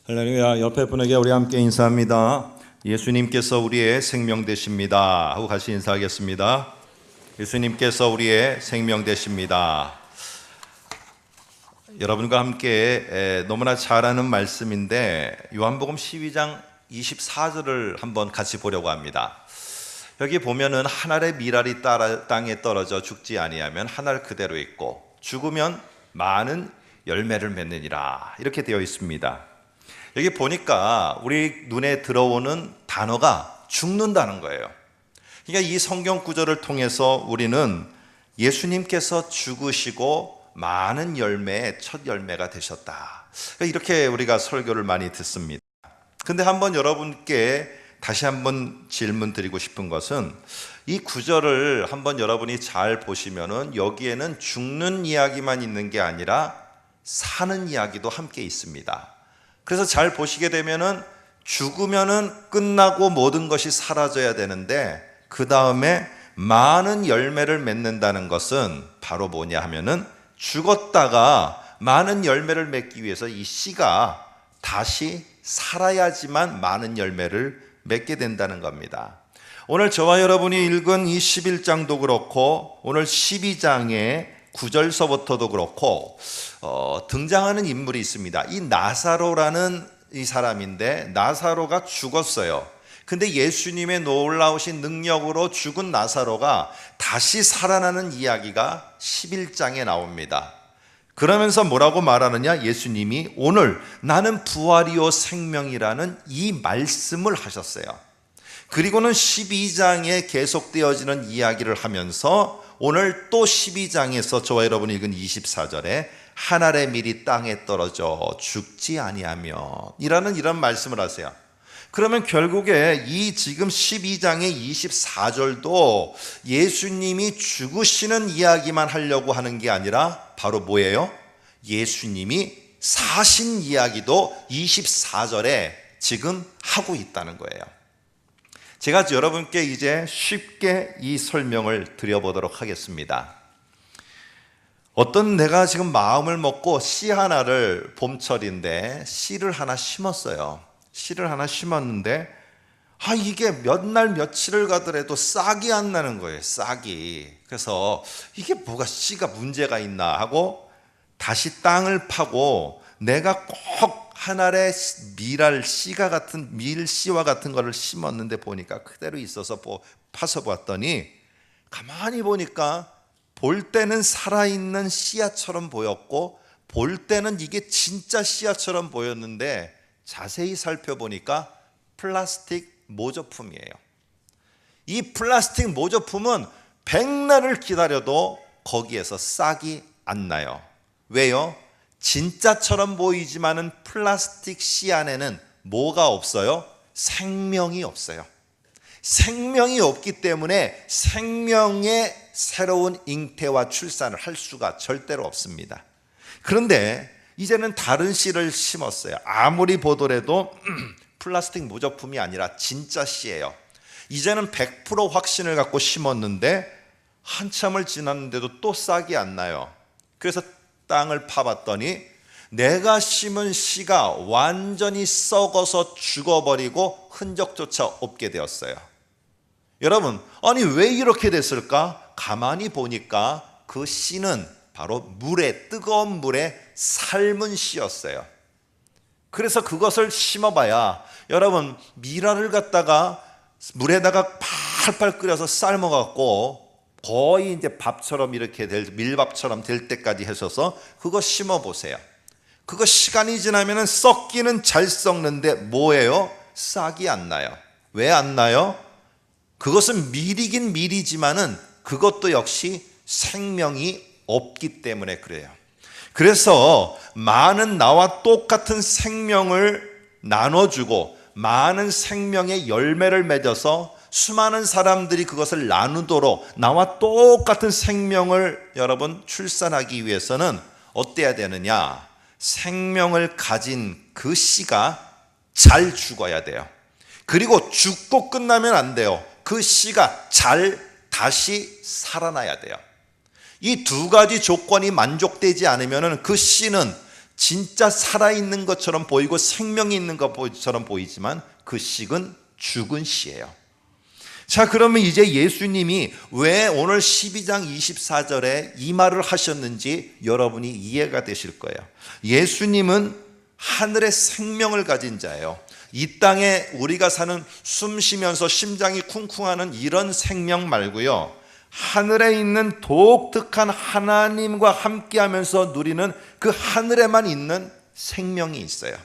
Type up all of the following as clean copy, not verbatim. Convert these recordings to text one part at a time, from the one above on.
할렐루야. 옆에 분에게 우리 함께 인사합니다. 예수님께서 우리의 생명 되십니다 하고 같이 인사하겠습니다. 예수님께서 우리의 생명 되십니다. 여러분과 함께 너무나 잘 아는 말씀인데 요한복음 12장 24절을 한번 같이 보려고 합니다. 여기 보면은 한 알의 밀알이 땅에 떨어져 죽지 아니하면 한 알 그대로 있고 죽으면 많은 열매를 맺느니라, 이렇게 되어 있습니다. 여기 보니까 우리 눈에 들어오는 단어가 죽는다는 거예요. 그러니까 이 성경 구절을 통해서 우리는 예수님께서 죽으시고 많은 열매의 첫 열매가 되셨다, 이렇게 우리가 설교를 많이 듣습니다. 근데 한번 여러분께 다시 한번 질문 드리고 싶은 것은, 이 구절을 한번 여러분이 잘 보시면은 여기에는 죽는 이야기만 있는 게 아니라 사는 이야기도 함께 있습니다. 그래서 잘 보시게 되면은 죽으면은 끝나고 모든 것이 사라져야 되는데 그 다음에 많은 열매를 맺는다는 것은 바로 뭐냐 하면은 죽었다가 많은 열매를 맺기 위해서 이 씨가 다시 살아야지만 많은 열매를 맺게 된다는 겁니다. 오늘 저와 여러분이 읽은 이 11장도 그렇고 오늘 12장의 9절서부터도 그렇고 등장하는 인물이 있습니다. 이 나사로라는 이 사람인데, 나사로가 죽었어요. 근데 예수님의 놀라우신 능력으로 죽은 나사로가 다시 살아나는 이야기가 11장에 나옵니다. 그러면서 뭐라고 말하느냐, 예수님이 오늘 나는 부활이요 생명이라는 이 말씀을 하셨어요. 그리고는 12장에 계속되어지는 이야기를 하면서 오늘 또 12장에서 저와 여러분이 읽은 24절에 한 알의 밀이 땅에 떨어져 죽지 아니하며 이런 말씀을 하세요. 그러면 결국에 이 지금 12장의 24절도 예수님이 죽으시는 이야기만 하려고 하는 게 아니라 바로 뭐예요? 예수님이 사신 이야기도 24절에 지금 하고 있다는 거예요. 제가 여러분께 이제 쉽게 이 설명을 드려보도록 하겠습니다. 내가 지금 마음을 먹고 씨 하나를, 봄철인데 씨를 하나 심었어요. 씨를 하나 심었는데 이게 몇 날 며칠을 가더라도 싹이 안 나는 거예요. 싹이. 그래서 이게 뭐가 씨가 문제가 있나 하고 다시 땅을 파고 내가 꼭 한 알의 밀알 씨가 같은 밀씨와 같은 거를 심었는데 보니까 그대로 있어서 파서 봤더니 가만히 보니까 볼 때는 살아있는 씨앗처럼 보였고 볼 때는 이게 진짜 씨앗처럼 보였는데 자세히 살펴보니까 플라스틱 모조품이에요. 이 플라스틱 모조품은 백날을 기다려도 거기에서 싹이 안 나요. 왜요? 진짜처럼 보이지만은 플라스틱 씨 안에는 뭐가 없어요? 생명이 없어요. 생명이 없기 때문에 생명의 새로운 잉태와 출산을 할 수가 절대로 없습니다. 그런데 이제는 다른 씨를 심었어요. 아무리 보더라도 플라스틱 모조품이 아니라 진짜 씨예요. 이제는 100% 확신을 갖고 심었는데 한참을 지났는데도 또 싹이 안 나요. 그래서 땅을 파봤더니 내가 심은 씨가 완전히 썩어서 죽어버리고 흔적조차 없게 되었어요. 여러분, 왜 이렇게 됐을까? 가만히 보니까 그 씨는 바로 뜨거운 물에 삶은 씨였어요. 그래서 그것을 심어봐야, 여러분, 밀알을 갖다가 물에다가 팔팔 끓여서 삶아갖고 거의 이제 밥처럼 이렇게 밀밥처럼 될 때까지 하셔서 그거 심어보세요. 그거 시간이 지나면 썩기는 잘 썩는데 뭐예요? 싹이 안 나요. 왜 안 나요? 그것은 밀이긴 밀이지만은 그것도 역시 생명이 없기 때문에 그래요. 그래서 많은 나와 똑같은 생명을 나눠주고 많은 생명의 열매를 맺어서 수많은 사람들이 그것을 나누도록 나와 똑같은 생명을 여러분 출산하기 위해서는 어때야 되느냐? 생명을 가진 그 씨가 잘 죽어야 돼요. 그리고 죽고 끝나면 안 돼요. 그 씨가 잘 다시 살아나야 돼요. 이 두 가지 조건이 만족되지 않으면 그 씨는 진짜 살아있는 것처럼 보이고 생명이 있는 것처럼 보이지만 그 씨는 죽은 씨예요. 자, 그러면 이제 예수님이 왜 오늘 12장 24절에 이 말을 하셨는지 여러분이 이해가 되실 거예요. 예수님은 하늘의 생명을 가진 자예요. 이 땅에 우리가 사는 숨 쉬면서 심장이 쿵쿵하는 이런 생명 말고요, 하늘에 있는 독특한 하나님과 함께하면서 누리는 그 하늘에만 있는 생명이 있어요.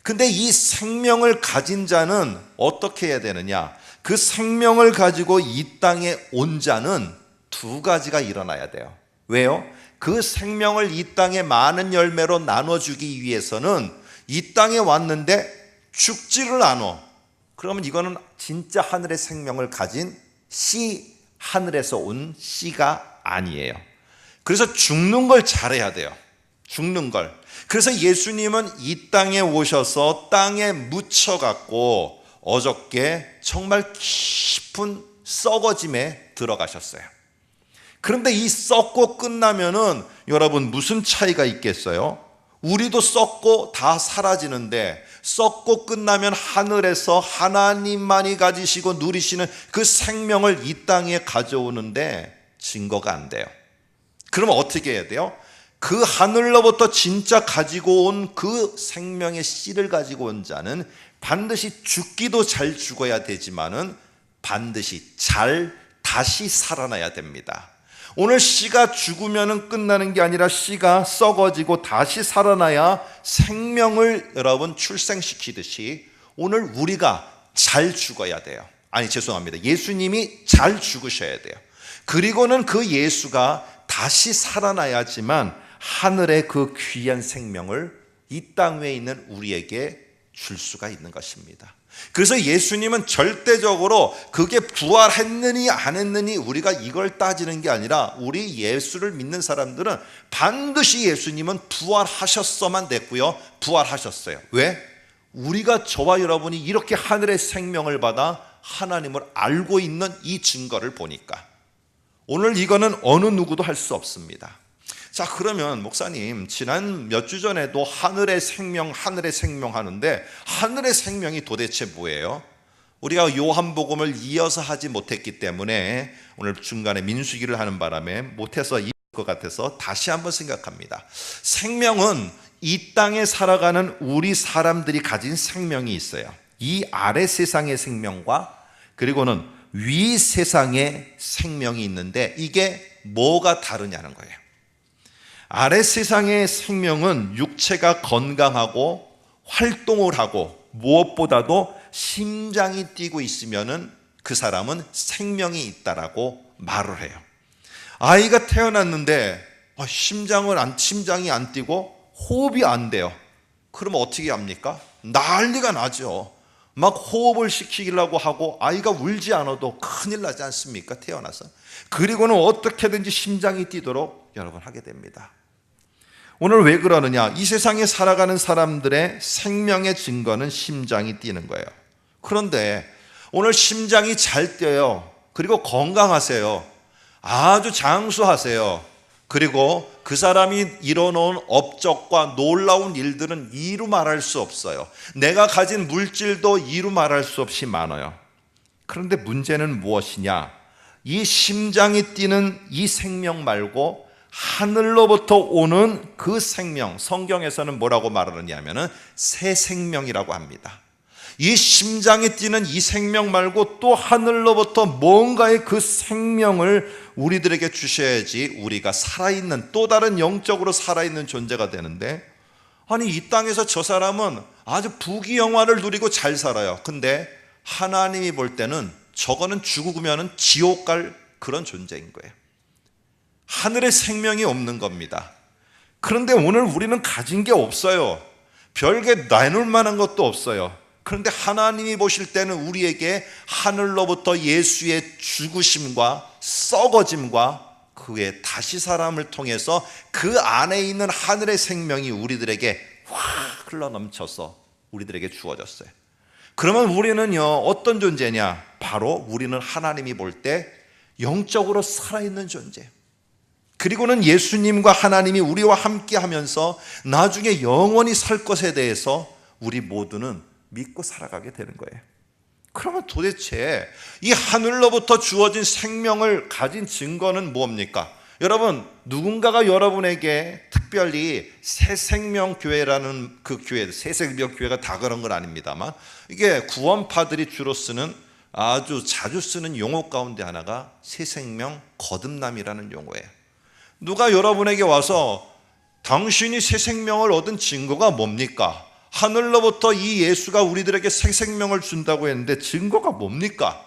근데 이 생명을 가진 자는 어떻게 해야 되느냐? 그 생명을 가지고 이 땅에 온 자는 두 가지가 일어나야 돼요. 왜요? 그 생명을 이 땅에 많은 열매로 나눠주기 위해서는 이 땅에 왔는데 죽지를 않아. 그러면 이거는 진짜 하늘의 생명을 가진 씨, 하늘에서 온 씨가 아니에요. 그래서 죽는 걸 잘해야 돼요. 죽는 걸. 그래서 예수님은 이 땅에 오셔서 땅에 묻혀갖고 어저께 정말 깊은 썩어짐에 들어가셨어요. 그런데 이 썩고 끝나면은 여러분 무슨 차이가 있겠어요? 우리도 썩고 다 사라지는데 썩고 끝나면 하늘에서 하나님만이 가지시고 누리시는 그 생명을 이 땅에 가져오는데 증거가 안 돼요. 그러면 어떻게 해야 돼요? 그 하늘로부터 진짜 가지고 온 그 생명의 씨를 가지고 온 자는 반드시 죽기도 잘 죽어야 되지만은 반드시 잘 다시 살아나야 됩니다. 오늘 씨가 죽으면 끝나는 게 아니라 씨가 썩어지고 다시 살아나야 생명을 여러분 출생시키듯이 오늘 우리가 잘 죽어야 돼요. 아니 죄송합니다. 예수님이 잘 죽으셔야 돼요. 그리고는 그 예수가 다시 살아나야지만 하늘의 그 귀한 생명을 이 땅 위에 있는 우리에게 줄 수가 있는 것입니다. 그래서 예수님은 절대적으로 그게 부활했느니 안 했느니 우리가 이걸 따지는 게 아니라 우리 예수를 믿는 사람들은 반드시 예수님은 부활하셨어만 됐고요, 부활하셨어요. 왜? 우리가 저와 여러분이 이렇게 하늘의 생명을 받아 하나님을 알고 있는 이 증거를 보니까 오늘 이거는 어느 누구도 할 수 없습니다. 자, 그러면 목사님 지난 몇 주 전에도 하늘의 생명 하는데 하늘의 생명이 도대체 뭐예요? 우리가 요한복음을 이어서 하지 못했기 때문에 오늘 중간에 민수기를 하는 바람에 못해서 이을 것 같아서 다시 한번 생각합니다. 생명은 이 땅에 살아가는 우리 사람들이 가진 생명이 있어요. 이 아래 세상의 생명과 그리고는 위 세상의 생명이 있는데 이게 뭐가 다르냐는 거예요. 아래 세상의 생명은 육체가 건강하고 활동을 하고 무엇보다도 심장이 뛰고 있으면은 그 사람은 생명이 있다라고 말을 해요. 아이가 태어났는데 심장이 안 뛰고 호흡이 안 돼요. 그러면 어떻게 합니까? 난리가 나죠. 막 호흡을 시키려고 하고 아이가 울지 않아도 큰일 나지 않습니까? 태어나서. 그리고는 어떻게든지 심장이 뛰도록 여러분 하게 됩니다. 오늘 왜 그러느냐? 이 세상에 살아가는 사람들의 생명의 증거는 심장이 뛰는 거예요. 그런데 오늘 심장이 잘 뛰어요. 그리고 건강하세요. 아주 장수하세요. 그리고 그 사람이 이뤄놓은 업적과 놀라운 일들은 이루 말할 수 없어요. 내가 가진 물질도 이루 말할 수 없이 많아요. 그런데 문제는 무엇이냐? 이 심장이 뛰는 이 생명 말고 하늘로부터 오는 그 생명, 성경에서는 뭐라고 말하느냐 하면은 새 생명이라고 합니다. 이 심장이 뛰는 이 생명 말고 또 하늘로부터 뭔가의 그 생명을 우리들에게 주셔야지 우리가 살아있는 또 다른 영적으로 살아있는 존재가 되는데, 아니 이 땅에서 저 사람은 아주 부귀영화를 누리고 잘 살아요. 근데 하나님이 볼 때는 저거는 죽으면 지옥 갈 그런 존재인 거예요. 하늘의 생명이 없는 겁니다. 그런데 오늘 우리는 가진 게 없어요. 별게 나눌 만한 것도 없어요. 그런데 하나님이 보실 때는 우리에게 하늘로부터 예수의 죽으심과 썩어짐과 그의 다시 사람을 통해서 그 안에 있는 하늘의 생명이 우리들에게 확 흘러넘쳐서 우리들에게 주어졌어요. 그러면 우리는요 어떤 존재냐? 바로 우리는 하나님이 볼 때 영적으로 살아있는 존재. 그리고는 예수님과 하나님이 우리와 함께 하면서 나중에 영원히 살 것에 대해서 우리 모두는 믿고 살아가게 되는 거예요. 그러면 도대체 이 하늘로부터 주어진 생명을 가진 증거는 뭡니까? 여러분, 누군가가 여러분에게 특별히 새생명교회라는 그 교회, 새생명교회가 다 그런 건 아닙니다만, 이게 구원파들이 주로 쓰는 아주 자주 쓰는 용어 가운데 하나가 새생명 거듭남이라는 용어예요. 누가 여러분에게 와서 당신이 새생명을 얻은 증거가 뭡니까? 하늘로부터 이 예수가 우리들에게 새생명을 준다고 했는데 증거가 뭡니까?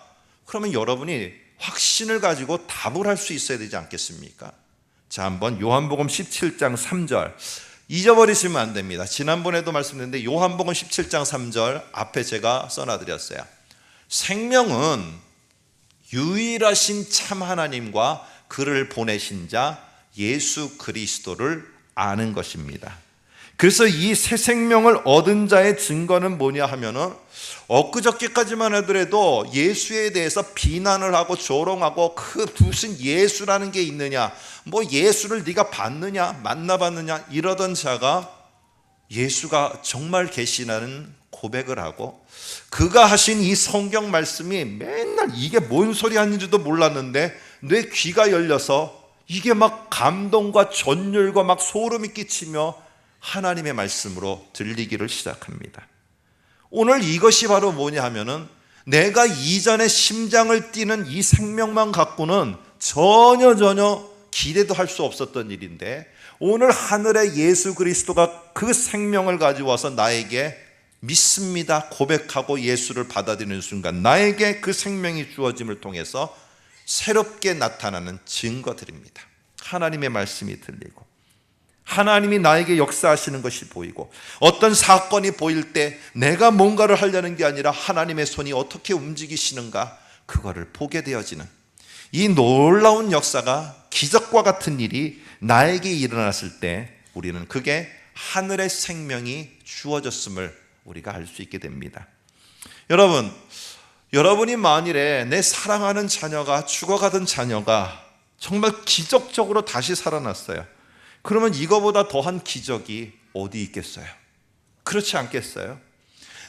그러면 여러분이 확신을 가지고 답을 할 수 있어야 되지 않겠습니까? 자, 한번 요한복음 17장 3절 잊어버리시면 안 됩니다. 지난번에도 말씀드렸는데 요한복음 17장 3절 앞에 제가 써놔드렸어요. 생명은 유일하신 참 하나님과 그를 보내신 자 예수 그리스도를 아는 것입니다. 그래서 이 새 생명을 얻은 자의 증거는 뭐냐 하면은, 엊그저께까지만 하더라도 예수에 대해서 비난을 하고 조롱하고 그 무슨 예수라는 게 있느냐, 뭐 예수를 네가 봤느냐 만나봤느냐 이러던 자가 예수가 정말 계시다는 고백을 하고, 그가 하신 이 성경 말씀이 맨날 이게 뭔 소리 하는지도 몰랐는데 내 귀가 열려서 이게 막 감동과 전율과 막 소름이 끼치며 하나님의 말씀으로 들리기를 시작합니다. 오늘 이것이 바로 뭐냐 하면은, 내가 이전에 심장을 뛰는 이 생명만 갖고는 전혀 기대도 할 수 없었던 일인데, 오늘 하늘의 예수 그리스도가 그 생명을 가지고 와서 나에게 믿습니다 고백하고 예수를 받아들이는 순간 나에게 그 생명이 주어짐을 통해서 새롭게 나타나는 증거들입니다. 하나님의 말씀이 들리고 하나님이 나에게 역사하시는 것이 보이고, 어떤 사건이 보일 때 내가 뭔가를 하려는 게 아니라 하나님의 손이 어떻게 움직이시는가 그거를 보게 되어지는 이 놀라운 역사가, 기적과 같은 일이 나에게 일어났을 때 우리는 그게 하늘의 생명이 주어졌음을 우리가 알 수 있게 됩니다. 여러분이 만일에 내 사랑하는 자녀가, 죽어가던 자녀가 정말 기적적으로 다시 살아났어요. 그러면 이거보다 더한 기적이 어디 있겠어요? 그렇지 않겠어요?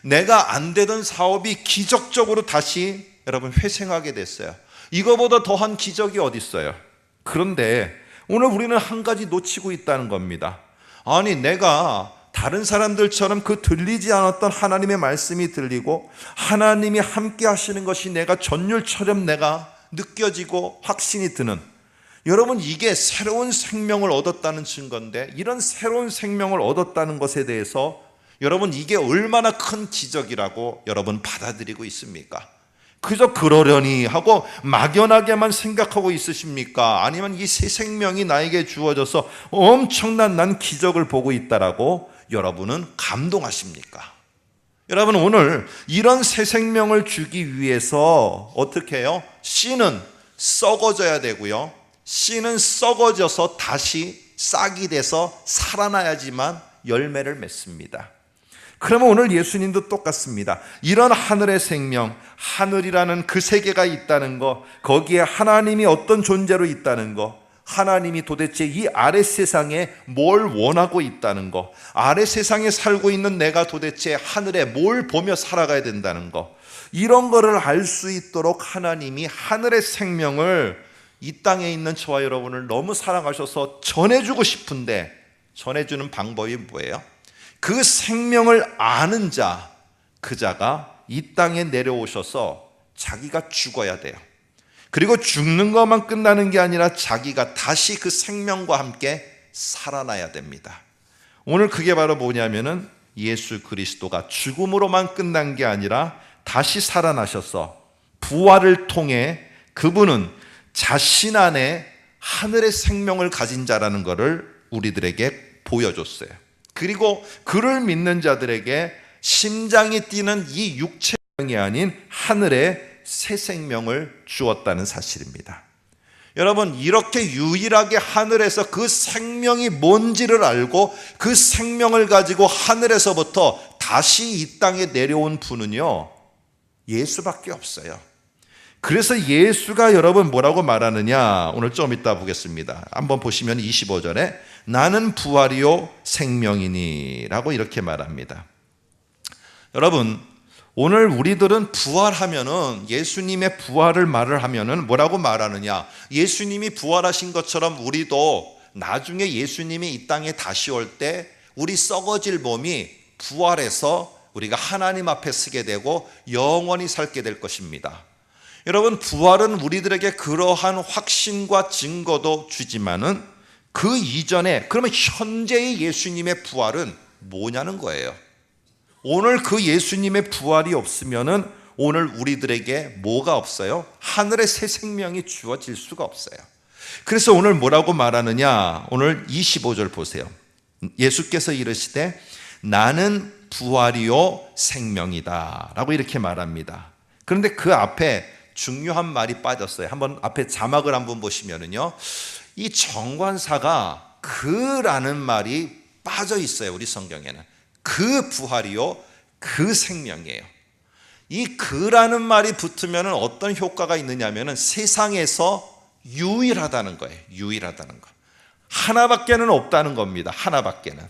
내가 안 되던 사업이 기적적으로 다시 여러분 회생하게 됐어요. 이거보다 더한 기적이 어디 있어요? 그런데 오늘 우리는 한 가지 놓치고 있다는 겁니다. 아니, 내가 다른 사람들처럼 그 들리지 않았던 하나님의 말씀이 들리고 하나님이 함께 하시는 것이 내가 전율처럼 내가 느껴지고 확신이 드는, 여러분, 이게 새로운 생명을 얻었다는 증거인데, 이런 새로운 생명을 얻었다는 것에 대해서 여러분 이게 얼마나 큰 기적이라고 여러분 받아들이고 있습니까? 그저 그러려니 하고 막연하게만 생각하고 있으십니까? 아니면 이 새 생명이 나에게 주어져서 엄청난 난 기적을 보고 있다라고 여러분은 감동하십니까? 여러분, 오늘 이런 새 생명을 주기 위해서 어떻게 해요? 씨는 썩어져야 되고요, 씨는 썩어져서 다시 싹이 돼서 살아나야지만 열매를 맺습니다. 그러면 오늘 예수님도 똑같습니다. 이런 하늘의 생명, 하늘이라는 그 세계가 있다는 거, 거기에 하나님이 어떤 존재로 있다는 거, 하나님이 도대체 이 아래 세상에 뭘 원하고 있다는 거, 아래 세상에 살고 있는 내가 도대체 하늘에 뭘 보며 살아가야 된다는 거, 이런 거를 알 수 있도록 하나님이 하늘의 생명을 이 땅에 있는 저와 여러분을 너무 사랑하셔서 전해주고 싶은데, 전해주는 방법이 뭐예요? 그 생명을 아는 자, 그 자가 이 땅에 내려오셔서 자기가 죽어야 돼요. 그리고 죽는 것만 끝나는 게 아니라 자기가 다시 그 생명과 함께 살아나야 됩니다. 오늘 그게 바로 뭐냐면은, 예수 그리스도가 죽음으로만 끝난 게 아니라 다시 살아나셔서 부활을 통해 그분은 자신 안에 하늘의 생명을 가진 자라는 것을 우리들에게 보여줬어요. 그리고 그를 믿는 자들에게 심장이 뛰는 이 육체형이 아닌 하늘의 새 생명을 주었다는 사실입니다. 여러분, 이렇게 유일하게 하늘에서 그 생명이 뭔지를 알고 그 생명을 가지고 하늘에서부터 다시 이 땅에 내려온 분은요, 예수밖에 없어요. 그래서 예수가 여러분 뭐라고 말하느냐, 오늘 좀 이따 보겠습니다. 한번 보시면 25절에 나는 부활이요 생명이니 라고 이렇게 말합니다. 여러분, 오늘 우리들은 부활하면은, 예수님의 부활을 말을 하면은 뭐라고 말하느냐, 예수님이 부활하신 것처럼 우리도 나중에 예수님이 이 땅에 다시 올 때 우리 썩어질 몸이 부활해서 우리가 하나님 앞에 서게 되고 영원히 살게 될 것입니다. 여러분, 부활은 우리들에게 그러한 확신과 증거도 주지만은 그 이전에, 그러면 현재의 예수님의 부활은 뭐냐는 거예요. 오늘 그 예수님의 부활이 없으면은 오늘 우리들에게 뭐가 없어요? 하늘의 새 생명이 주어질 수가 없어요. 그래서 오늘 뭐라고 말하느냐, 오늘 25절 보세요. 예수께서 이르시되 나는 부활이요 생명이다 라고 이렇게 말합니다. 그런데 그 앞에 중요한 말이 빠졌어요. 한번 앞에 자막을 한번 보시면은요, 이 정관사가 그라는 말이 빠져 있어요. 우리 성경에는 그 부활이요 그 생명이에요. 이 그라는 말이 붙으면 어떤 효과가 있느냐면은 세상에서 유일하다는 거예요. 유일하다는 거. 하나밖에는 없다는 겁니다. 하나밖에는.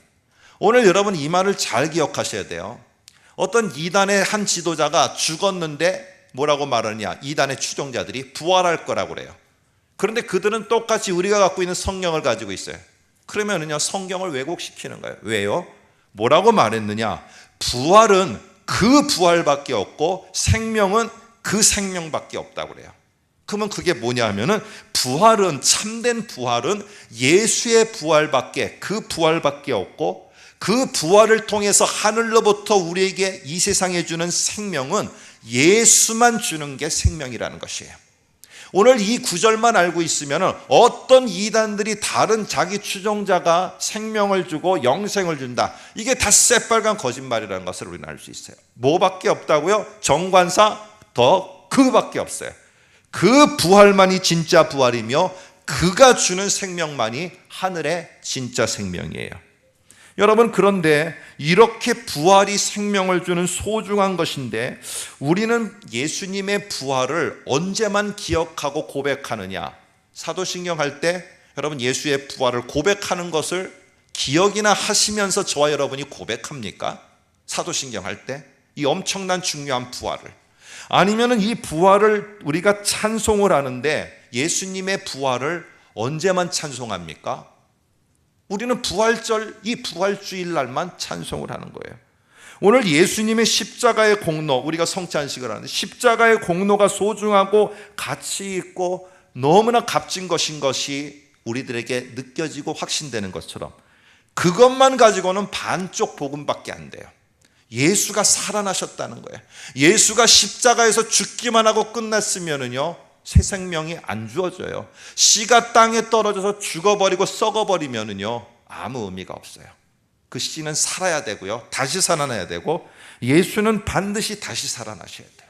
오늘 여러분 이 말을 잘 기억하셔야 돼요. 어떤 이단의 한 지도자가 죽었는데 뭐라고 말하느냐, 이단의 추종자들이 부활할 거라고 그래요. 그런데 그들은 똑같이 우리가 갖고 있는 성경을 가지고 있어요. 그러면은요, 성경을 왜곡시키는 거예요. 왜요? 뭐라고 말했느냐, 부활은 그 부활밖에 없고 생명은 그 생명밖에 없다고 그래요. 그러면 그게 뭐냐 하면은, 부활은, 참된 부활은 예수의 부활밖에, 그 부활밖에 없고, 그 부활을 통해서 하늘로부터 우리에게 이 세상에 주는 생명은 예수만 주는 게 생명이라는 것이에요. 오늘 이 구절만 알고 있으면 어떤 이단들이 다른 자기 추종자가 생명을 주고 영생을 준다, 이게 다 새빨간 거짓말이라는 것을 우리는 알 수 있어요. 뭐밖에 없다고요? 정관사 더 그밖에 없어요. 그 부활만이 진짜 부활이며 그가 주는 생명만이 하늘의 진짜 생명이에요. 여러분, 그런데 이렇게 부활이 생명을 주는 소중한 것인데 우리는 예수님의 부활을 언제만 기억하고 고백하느냐? 사도신경 할 때 여러분 예수의 부활을 고백하는 것을 기억이나 하시면서 저와 여러분이 고백합니까? 사도신경 할 때 이 엄청난 중요한 부활을. 아니면은 이 부활을 우리가 찬송을 하는데 예수님의 부활을 언제만 찬송합니까? 우리는 부활절, 이 부활주일 날만 찬송을 하는 거예요. 오늘 예수님의 십자가의 공로, 우리가 성찬식을 하는데 십자가의 공로가 소중하고 가치 있고 너무나 값진 것인 것이 우리들에게 느껴지고 확신되는 것처럼, 그것만 가지고는 반쪽 복음밖에 안 돼요. 예수가 살아나셨다는 거예요. 예수가 십자가에서 죽기만 하고 끝났으면은요, 새 생명이 안 주어져요. 씨가 땅에 떨어져서 죽어버리고 썩어버리면은요, 아무 의미가 없어요. 그 씨는 살아야 되고요, 다시 살아나야 되고, 예수는 반드시 다시 살아나셔야 돼요.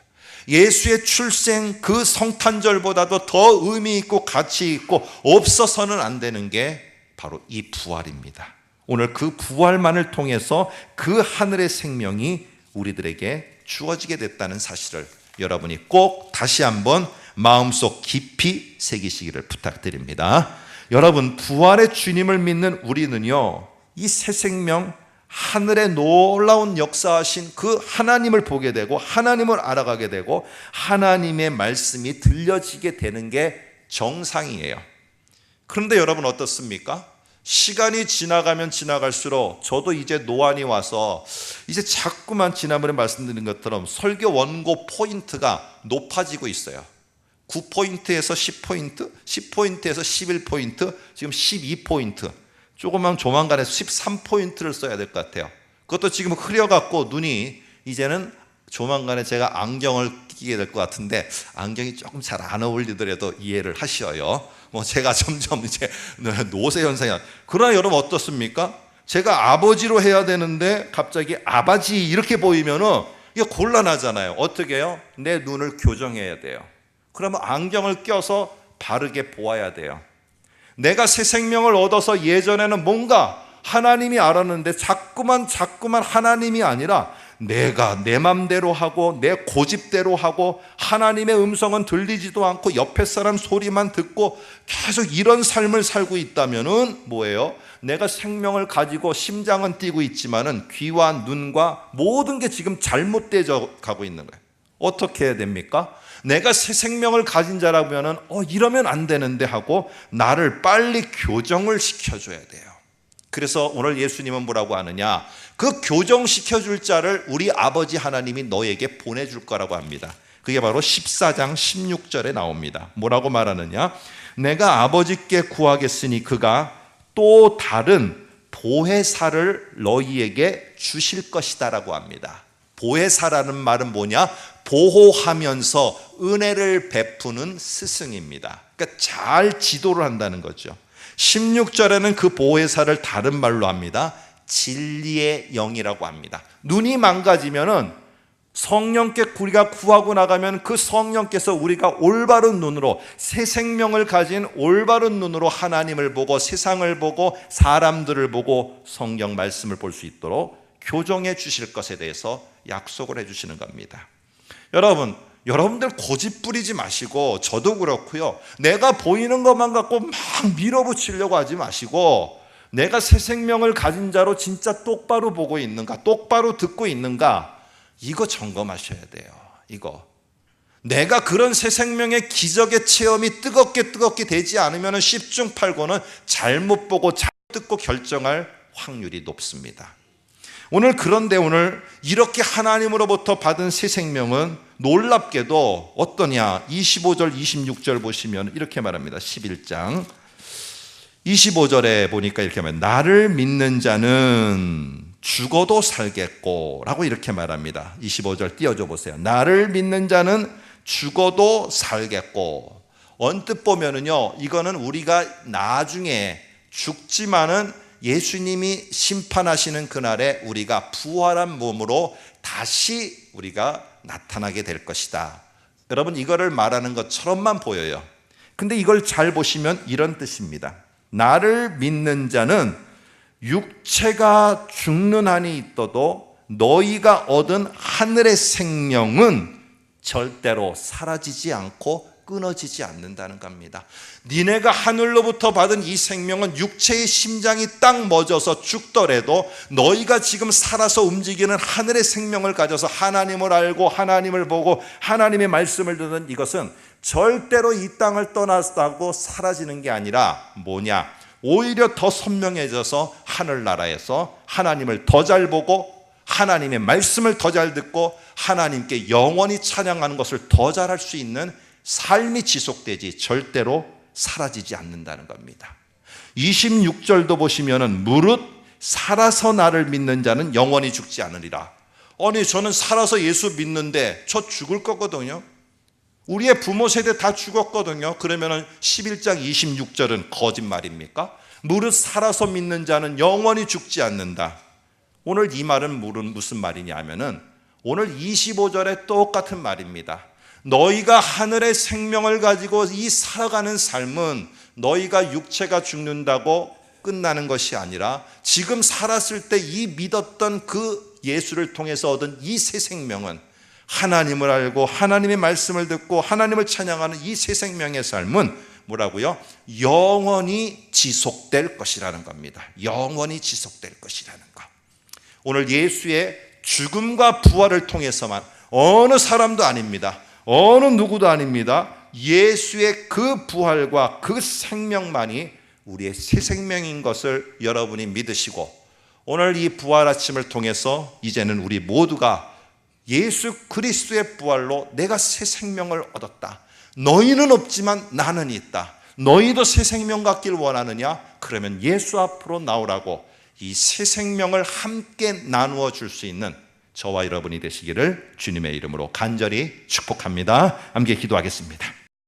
예수의 출생, 그 성탄절보다도 더 의미 있고 가치 있고 없어서는 안 되는 게 바로 이 부활입니다. 오늘 그 부활만을 통해서 그 하늘의 생명이 우리들에게 주어지게 됐다는 사실을 여러분이 꼭 다시 한번 마음속 깊이 새기시기를 부탁드립니다. 여러분, 부활의 주님을 믿는 우리는요, 이 새 생명, 하늘의 놀라운 역사하신 그 하나님을 보게 되고 하나님을 알아가게 되고 하나님의 말씀이 들려지게 되는 게 정상이에요. 그런데 여러분 어떻습니까? 시간이 지나가면 지나갈수록 저도 이제 노안이 와서 이제 자꾸만 지난번에 말씀드린 것처럼 설교 원고 포인트가 높아지고 있어요. 9포인트에서 10포인트, 10포인트에서 11포인트, 지금 12포인트, 조만간에 13포인트를 써야 될 것 같아요. 그것도 지금 흐려갖고 눈이 이제는 조만간에 제가 안경을 끼게 될 것 같은데 안경이 조금 잘 안 어울리더라도 이해를 하셔요. 제가 점점 이제 노쇠 현상이. 그러나 여러분 어떻습니까? 제가 아버지로 해야 되는데 갑자기 아바지 이렇게 보이면은 이게 곤란하잖아요. 어떻게 해요? 내 눈을 교정해야 돼요. 그러면 안경을 껴서 바르게 보아야 돼요. 내가 새 생명을 얻어서 예전에는 뭔가 하나님이 알았는데 자꾸만 하나님이 아니라 내가 내 맘대로 하고 내 고집대로 하고 하나님의 음성은 들리지도 않고 옆에 사람 소리만 듣고 계속 이런 삶을 살고 있다면은 뭐예요? 내가 생명을 가지고 심장은 뛰고 있지만은 귀와 눈과 모든 게 지금 잘못되어 가고 있는 거예요. 어떻게 해야 됩니까? 내가 새 생명을 가진 자라면은 이러면 안 되는데 하고 나를 빨리 교정을 시켜줘야 돼요. 그래서 오늘 예수님은 뭐라고 하느냐? 그 교정시켜줄 자를 우리 아버지 하나님이 너에게 보내줄 거라고 합니다. 그게 바로 14장 16절에 나옵니다. 뭐라고 말하느냐? 내가 아버지께 구하겠으니 그가 또 다른 보혜사를 너희에게 주실 것이다 라고 합니다. 보혜사라는 말은 뭐냐? 보호하면서 은혜를 베푸는 스승입니다. 그러니까 잘 지도를 한다는 거죠. 16절에는 그 보혜사를 다른 말로 합니다. 진리의 영이라고 합니다. 눈이 망가지면은 성령께 우리가 구하고 나가면 그 성령께서 우리가 올바른 눈으로 새 생명을 가진 올바른 눈으로 하나님을 보고 세상을 보고 사람들을 보고 성경 말씀을 볼 수 있도록 교정해 주실 것에 대해서 약속을 해 주시는 겁니다. 여러분들 고집 부리지 마시고 저도 그렇고요. 내가 보이는 것만 갖고 막 밀어붙이려고 하지 마시고 내가 새 생명을 가진 자로 진짜 똑바로 보고 있는가, 똑바로 듣고 있는가, 이거 점검하셔야 돼요. 이거 내가 그런 새 생명의 기적의 체험이 뜨겁게 되지 않으면 10중 8구는 잘못 보고 잘못 듣고 결정할 확률이 높습니다. 그런데 오늘 이렇게 하나님으로부터 받은 새 생명은 놀랍게도 어떠냐? 25절 26절 보시면 이렇게 말합니다. 11장 25절에 보니까 이렇게 말합니다. 나를 믿는 자는 죽어도 살겠고 라고 이렇게 말합니다. 25절 띄워줘 보세요. 나를 믿는 자는 죽어도 살겠고. 언뜻 보면은요, 이거는 우리가 나중에 죽지만은 예수님이 심판하시는 그날에 우리가 부활한 몸으로 다시 우리가 나타나게 될 것이다. 여러분, 이거를 말하는 것처럼만 보여요. 근데 이걸 잘 보시면 이런 뜻입니다. 나를 믿는 자는 육체가 죽는 한이 있어도 너희가 얻은 하늘의 생명은 절대로 사라지지 않고 끊어지지 않는다는 겁니다. 니네가 하늘로부터 받은 이 생명은 육체의 심장이 딱 멎어서 죽더라도 너희가 지금 살아서 움직이는 하늘의 생명을 가져서 하나님을 알고 하나님을 보고 하나님의 말씀을 듣는 이것은 절대로 이 땅을 떠났다고 사라지는 게 아니라 뭐냐? 오히려 더 선명해져서 하늘나라에서 하나님을 더 잘 보고 하나님의 말씀을 더 잘 듣고 하나님께 영원히 찬양하는 것을 더 잘할 수 있는 삶이 지속되지 절대로 사라지지 않는다는 겁니다. 26절도 보시면은 무릇 살아서 나를 믿는 자는 영원히 죽지 않으리라. 아니, 저는 살아서 예수 믿는데 저 죽을 거거든요. 우리의 부모 세대 다 죽었거든요. 그러면은 11장 26절은 거짓말입니까? 무릇 살아서 믿는 자는 영원히 죽지 않는다. 오늘 이 말은 무슨 말이냐 하면은 오늘 25절에 똑같은 말입니다. 너희가 하늘의 생명을 가지고 이 살아가는 삶은 너희가 육체가 죽는다고 끝나는 것이 아니라 지금 살았을 때 이 믿었던 그 예수를 통해서 얻은 이 새 생명은 하나님을 알고 하나님의 말씀을 듣고 하나님을 찬양하는 이 새 생명의 삶은 뭐라고요? 영원히 지속될 것이라는 겁니다. 영원히 지속될 것이라는 것. 오늘 예수의 죽음과 부활을 통해서만 어느 사람도 아닙니다. 어느 누구도 아닙니다. 예수의 그 부활과 그 생명만이 우리의 새 생명인 것을 여러분이 믿으시고 오늘 이 부활 아침을 통해서 이제는 우리 모두가 예수 그리스도의 부활로 내가 새 생명을 얻었다. 너희는 없지만 나는 있다. 너희도 새 생명 갖길 원하느냐? 그러면 예수 앞으로 나오라고 이 새 생명을 함께 나누어 줄 수 있는 저와 여러분이 되시기를 주님의 이름으로 간절히 축복합니다. 함께 기도하겠습니다.